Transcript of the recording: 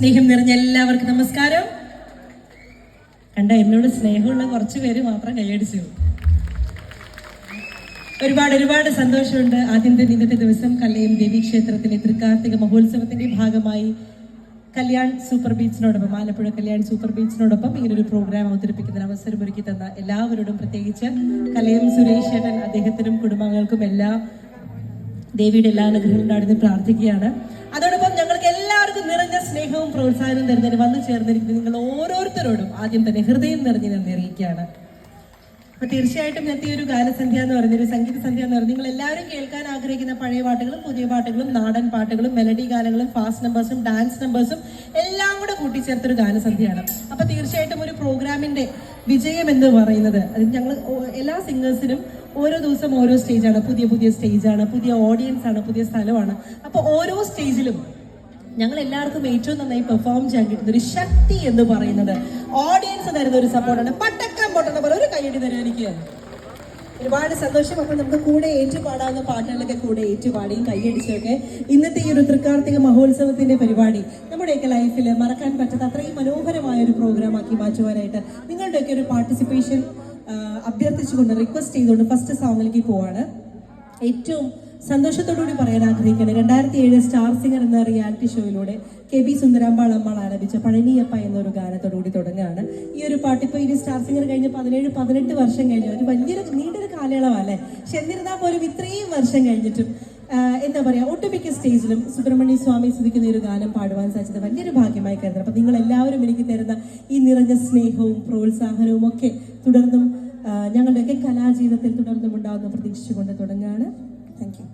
സ്നേഹം നിറഞ്ഞ എല്ലാവർക്കും നമസ്കാരം. കണ്ട എന്നോട് സ്നേഹമുള്ള കുറച്ചു പേര് മാത്രം കൈയടിച്ചു. ഒരുപാട് സന്തോഷമുണ്ട്. ആദ്യത്തെ ഇന്നത്തെ ദിവസം കല്ലയം ദേവി ക്ഷേത്രത്തിലെ തൃക്കാർത്തിക മഹോത്സവത്തിന്റെ ഭാഗമായി കല്യാൺ സൂപ്പർ ബീച്ചിനോടൊപ്പം ആലപ്പുഴ കല്യാൺ സൂപ്പർ ബീച്ചിനോടൊപ്പം ഇങ്ങനൊരു പ്രോഗ്രാം അവതരിപ്പിക്കുന്നതിന് അവസരമൊരുക്കി തന്ന എല്ലാവരോടും, പ്രത്യേകിച്ച് കലയം സുരേഷ് ഏട്ടൻ, അദ്ദേഹത്തിനും കുടുംബാംഗങ്ങൾക്കും എല്ലാ ദേവിയുടെ എല്ലാ അനുഗ്രഹങ്ങളും ഉണ്ടായിരുന്നു പ്രാർത്ഥിക്കുകയാണ്. അതോടൊപ്പം ഞങ്ങൾക്ക് എല്ലാവർക്കും നിറഞ്ഞ സ്നേഹവും പ്രോത്സാഹനവും തരുന്നതിന് വന്നു ചേർന്നിരിക്കുന്നത് നിങ്ങൾ ഓരോരുത്തരോടും ആദ്യം തന്നെ ഹൃദയം നിറഞ്ഞു നന്ദി അറിയിക്കുകയാണ്. അപ്പൊ തീർച്ചയായിട്ടും ഇന്നത്തെ ഒരു ഗാനസന്ധ്യ എന്ന് പറഞ്ഞൊരു സംഗീത സന്ധ്യ എന്ന് പറഞ്ഞാൽ നിങ്ങൾ എല്ലാവരും കേൾക്കാൻ ആഗ്രഹിക്കുന്ന പഴയ പാട്ടുകളും പുതിയ പാട്ടുകളും നാടൻ പാട്ടുകളും മെലഡി ഗാനങ്ങളും ഫാസ്റ്റ് നമ്പേഴ്സും ഡാൻസ് നമ്പേഴ്സും എല്ലാം കൂടെ കൂട്ടിച്ചേർത്തൊരു ഗാനസന്ധ്യയാണ്. അപ്പൊ തീർച്ചയായിട്ടും ഒരു പ്രോഗ്രാമിന്റെ വിജയം എന്ന് പറയുന്നത് അത് ഞങ്ങൾ എല്ലാ സിംഗേഴ്സിനും ഓരോ ദിവസം ഓരോ സ്റ്റേജാണ്, പുതിയ സ്റ്റേജാണ്, പുതിയ ഓഡിയൻസ് ആണ്, പുതിയ സ്ഥലമാണ്. അപ്പൊ ഓരോ സ്റ്റേജിലും ഞങ്ങൾ എല്ലാവർക്കും ഏറ്റവും നന്നായി പെർഫോം ചെയ്യാൻ കിട്ടുന്ന ഒരു ശക്തി എന്ന് പറയുന്നത് ഓഡിയൻസ് തരുന്ന ഒരു സപ്പോർട്ടാണ്. പട്ടക്കം പൊട്ടുന്ന പോലെ ഒരു കൈയടി തരാൻ എനിക്ക് ഒരുപാട് സന്തോഷം. അപ്പോൾ നമുക്ക് കൂടെ ഏറ്റുപാടാവുന്ന പാട്ടുകളൊക്കെ കൂടെ ഏറ്റുപാടിയും കൈയടിച്ചൊക്കെ ഇന്നത്തെ ഈ ഒരു തൃക്കാർത്തിക മഹോത്സവത്തിന്റെ പരിപാടി നമ്മുടെയൊക്കെ ലൈഫിൽ മറക്കാൻ പറ്റാത്ത അത്രയും മനോഹരമായ ഒരു പ്രോഗ്രാം ആക്കി മാറ്റുവാനായിട്ട് നിങ്ങളുടെയൊക്കെ ഒരു പാർട്ടിസിപ്പേഷൻ അഭ്യർത്ഥിച്ചുകൊണ്ട്, റിക്വസ്റ്റ് ചെയ്തുകൊണ്ട് ഫസ്റ്റ് സോങ്ങിലേക്ക് പോവാണ്. ഏറ്റവും സന്തോഷത്തോടുകൂടി പറയാൻ ആഗ്രഹിക്കുകയാണ്, 2007 സ്റ്റാർ സിംഗർ എന്ന റിയാലിറ്റി ഷോയിലൂടെ KB സുന്ദരാമ്പാൾ അമ്മാൾ ആലപിച്ച പഴനിയപ്പ എന്നൊരു ഗാനത്തോടുകൂടി തുടങ്ങുകയാണ്. ഈ ഒരു പാട്ട് ഇപ്പോൾ ഈ സ്റ്റാർ സിംഗർ കഴിഞ്ഞ് 17-18 വർഷം കഴിഞ്ഞു. ഒരു വലിയൊരു നീണ്ടൊരു കാലയളവല്ലേ. പക്ഷെ എന്നിരുന്നാൽ പോലും ഇത്രയും വർഷം കഴിഞ്ഞിട്ടും എന്താ പറയാ, ഒട്ടുമിക്ക സ്റ്റേജിലും സുബ്രഹ്മണ്യ സ്വാമി സ്തുതിക്കുന്ന ഒരു ഗാനം പാടുവാൻ സാധിച്ചത് വലിയൊരു ഭാഗ്യമായി കരുതുന്നത്. അപ്പൊ നിങ്ങൾ എല്ലാവരും എനിക്ക് തരുന്ന ഈ നിറഞ്ഞ സ്നേഹവും പ്രോത്സാഹനവും ഒക്കെ തുടർന്നും ഞങ്ങളുടെയൊക്കെ കലാജീവിതത്തിൽ തുടർന്നും ഉണ്ടാവുന്ന പ്രതീക്ഷിച്ചുകൊണ്ട് തുടങ്ങുകയാണ്. Thank you.